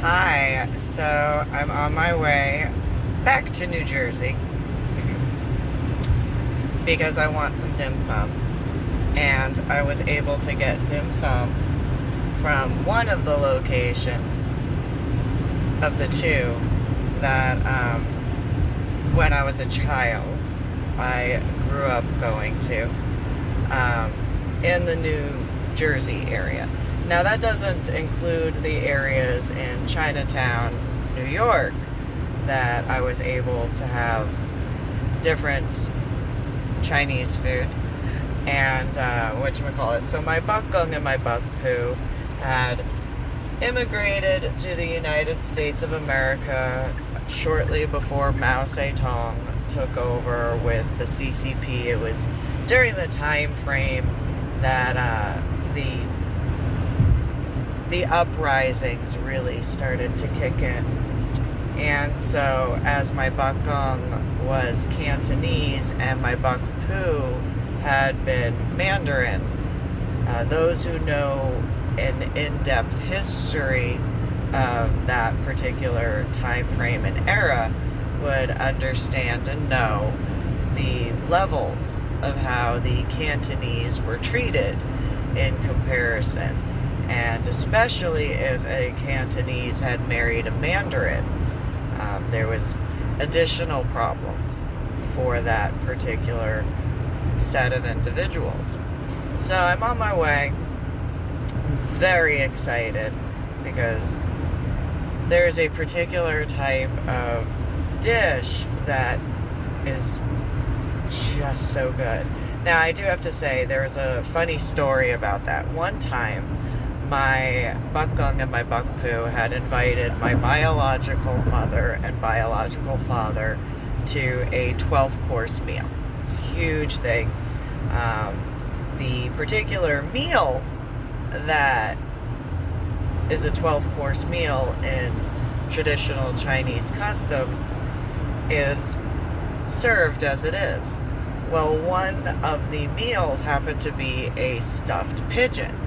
Hi, so I'm on my way back to New Jersey because I want some dim sum. And I was able to get dim sum from one of the locations of the two that when I was a child I grew up going to in the New Jersey area. Now, that doesn't include the areas in Chinatown, New York, that I was able to have different Chinese food and whatchamacallit. So my bakgung and my bakpu had immigrated to the United States of America shortly before Mao Zedong took over with the CCP. It was during the time frame that the uprisings really started to kick in. And so as my bakgung was Cantonese and my bakpu had been Mandarin, those who know an in-depth history of that particular time frame and era would understand and know the levels of how the Cantonese were treated in comparison. And especially if a Cantonese had married a Mandarin, there was additional problems for that particular set of individuals. So I'm on my way. I'm very excited because there's a particular type of dish that is just so good. Now, I do have to say, there's a funny story about that. One time, my bakgung and my bakpu had invited my biological mother and biological father to a 12-course meal. It's a huge thing. The particular meal that is a 12-course meal in traditional Chinese custom is served as it is. Well, one of the meals happened to be a stuffed pigeon.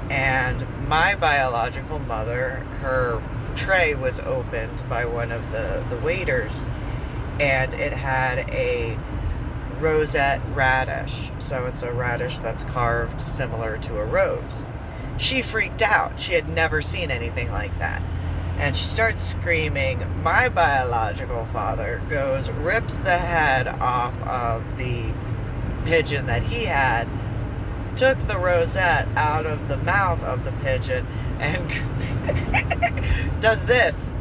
And my biological mother, her tray was opened by one of the waiters, and it had a rosette radish. So it's a radish that's carved similar to a rose. She freaked out. She had never seen anything like that. And she starts screaming. My biological father goes, rips the head off of the pigeon that he had, took the rosette out of the mouth of the pigeon, and does this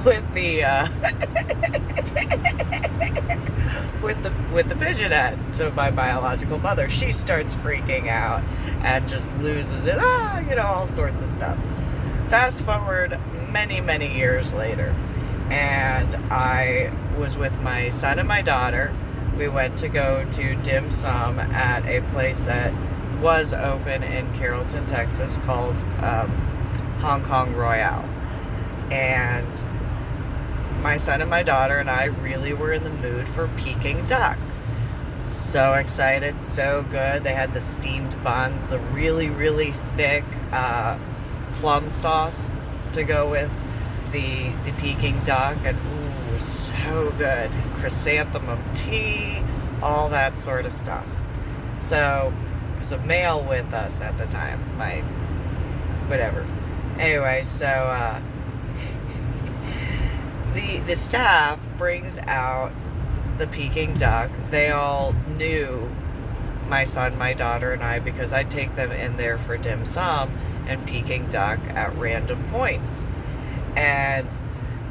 with the with the pigeon head. So my biological mother, she starts freaking out and just loses it. All sorts of stuff. Fast forward many years later, and I was with my son and my daughter. We went to go to dim sum at a place that was open in Carrollton, Texas, called Crowne Royale. And my son and my daughter and I really were in the mood for Peking duck. So excited, so good. They had the steamed buns, the really thick plum sauce to go with the Peking duck, and so good. Chrysanthemum tea, all that sort of stuff. So there was a male with us at the time, whatever. Anyway, so the staff brings out the Peking duck. They all knew my son, my daughter, and I, because I'd take them in there for dim sum and Peking duck at random points. And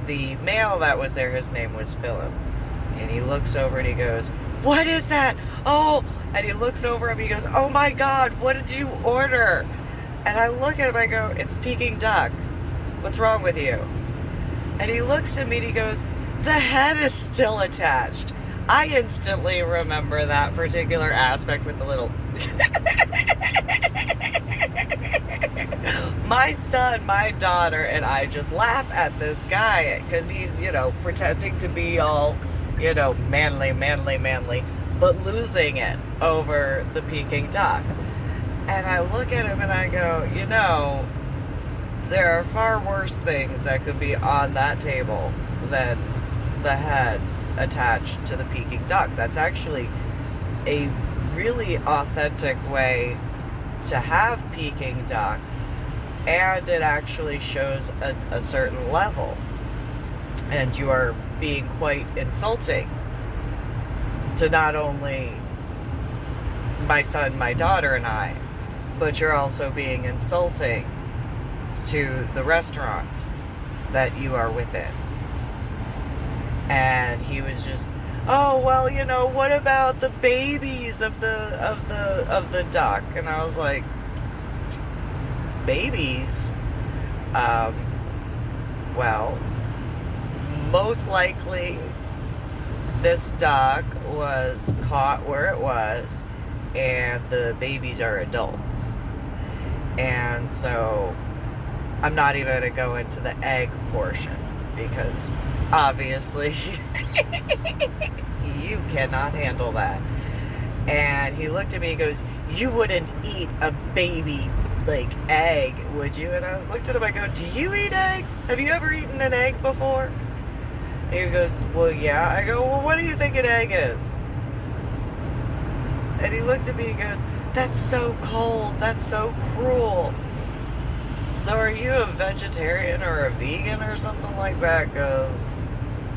the male that was there, his name was Philip. And he looks over and he goes, "What is that? Oh," and he looks over at me, he goes, "Oh my God, what did you order?" And I look at him, I go, "It's Peking duck. What's wrong with you?" And he looks at me and he goes, "The head is still attached." I instantly remember that particular aspect with the little... My son, my daughter, and I just laugh at this guy because he's, pretending to be all, manly, but losing it over the Peking duck. And I look at him and I go, you know, there are far worse things that could be on that table than the head attached to the Peking duck. That's actually a really authentic way to have Peking duck, and it actually shows a certain level. And you are being quite insulting to not only my son, my daughter, and I, but you're also being insulting to the restaurant that you are within. And he was just, oh, well, you know, what about the babies of the duck? And I was like, babies? Well, most likely this duck was caught where it was, and the babies are adults. And so I'm not even going to go into the egg portion, because obviously you cannot handle that. And he looked at me and goes, you wouldn't eat a baby, like, egg, would you? And I looked at him, I go, do you eat eggs? Have you ever eaten an egg before? And he goes, well, yeah. I go, well, what do you think an egg is? And he looked at me and goes, that's so cold, that's so cruel. So are you a vegetarian or a vegan or something like that? Because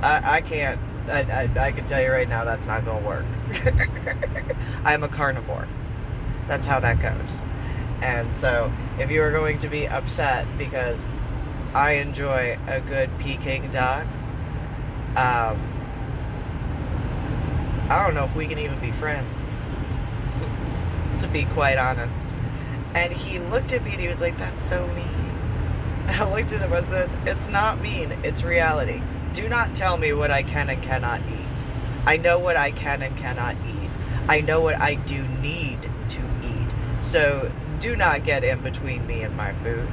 I can't, I can tell you right now, that's not going to work. I'm a carnivore. That's how that goes. And so if you are going to be upset because I enjoy a good Peking duck, I don't know if we can even be friends, to be quite honest. And he looked at me and he was like, that's so mean. I looked at him and said, it's not mean, it's reality. Do not tell me what I can and cannot eat. I know what I can and cannot eat. I know what I do need to eat. So do not get in between me and my food.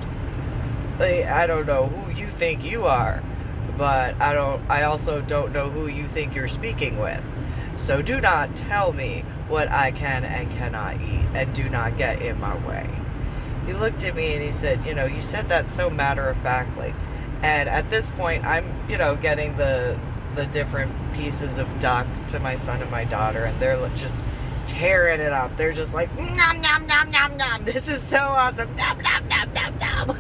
Like, I don't know who you think you are, but I also don't know who you think you're speaking with. So do not tell me what I can and cannot eat, and do not get in my way. He looked at me and he said, you know, you said that so matter-of-factly. And at this point, I'm, you know, getting the different pieces of duck to my son and my daughter, and they're just tearing it up. They're just like, nom, nom, nom, nom, nom. This is so awesome. Nom, nom, nom, nom, nom.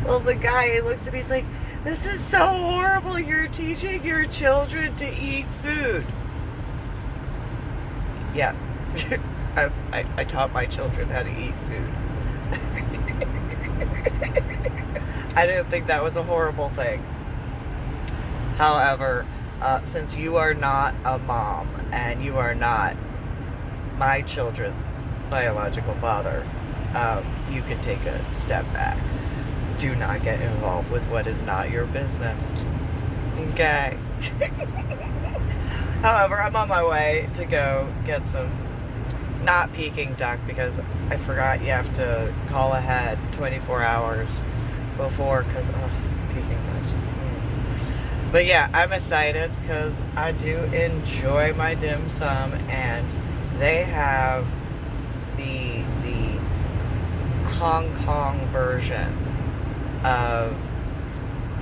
Well, the guy, he looks at me, he's like, this is so horrible. You're teaching your children to eat food. Yes. I taught my children how to eat food. I didn't think that was a horrible thing. However, since you are not a mom and you are not my children's biological father, you can take a step back. Do not get involved with what is not your business. Okay. However, I'm on my way to go get some not Peking duck, because I forgot you have to call ahead 24 hours before, because Peking duck just But yeah, I'm excited because I do enjoy my dim sum, and they have the Hong Kong version of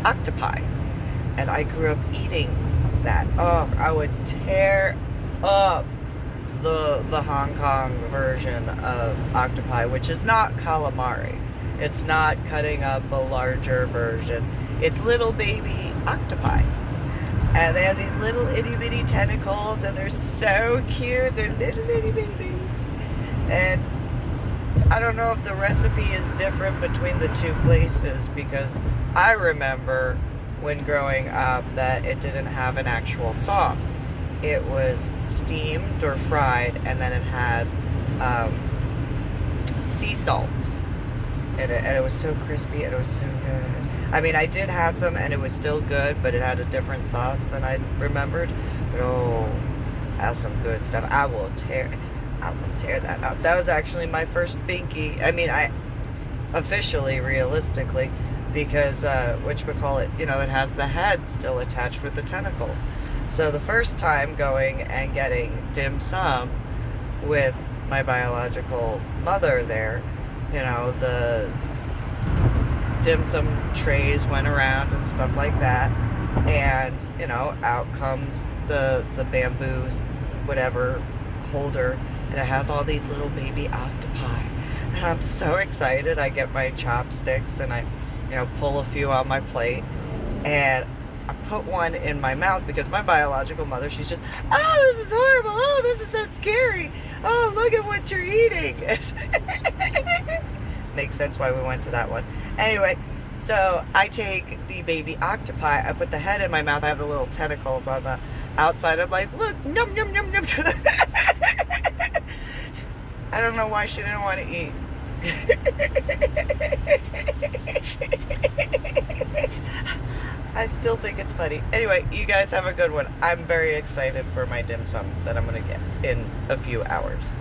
octopi, and I grew up eating that. Oh, I would tear up the Hong Kong version of octopi, which is not calamari. It's not cutting up a larger version. It's little baby octopi. And they have these little itty bitty tentacles, and they're so cute. They're little itty bitty babies. And I don't know if the recipe is different between the two places, because I remember when growing up that it didn't have an actual sauce. It was steamed or fried, and then it had sea salt. And it was so crispy, and it was so good. I mean, I did have some, and it was still good, but it had a different sauce than I remembered. But oh, that's some good stuff. I will tear that up. That was actually my first binky. I mean, I officially, realistically, because whatchamacallit, it has the head still attached with the tentacles. So the first time going and getting dim sum with my biological mother there, the dim sum trays went around and stuff like that, and out comes the bamboo whatever holder, and it has all these little baby octopi, and I'm so excited. I get my chopsticks and I pull a few on my plate, and I put one in my mouth because my biological mother, she's just, oh, this is horrible, oh, this is so scary, oh, look at what you're eating. Makes sense why we went to that one. Anyway, so I take the baby octopi, I put the head in my mouth, I have the little tentacles on the outside, I'm like, look, num num num num. I don't know why she didn't want to eat. I still think it's funny. Anyway, you guys have a good one. I'm very excited for my dim sum that I'm going to get in a few hours.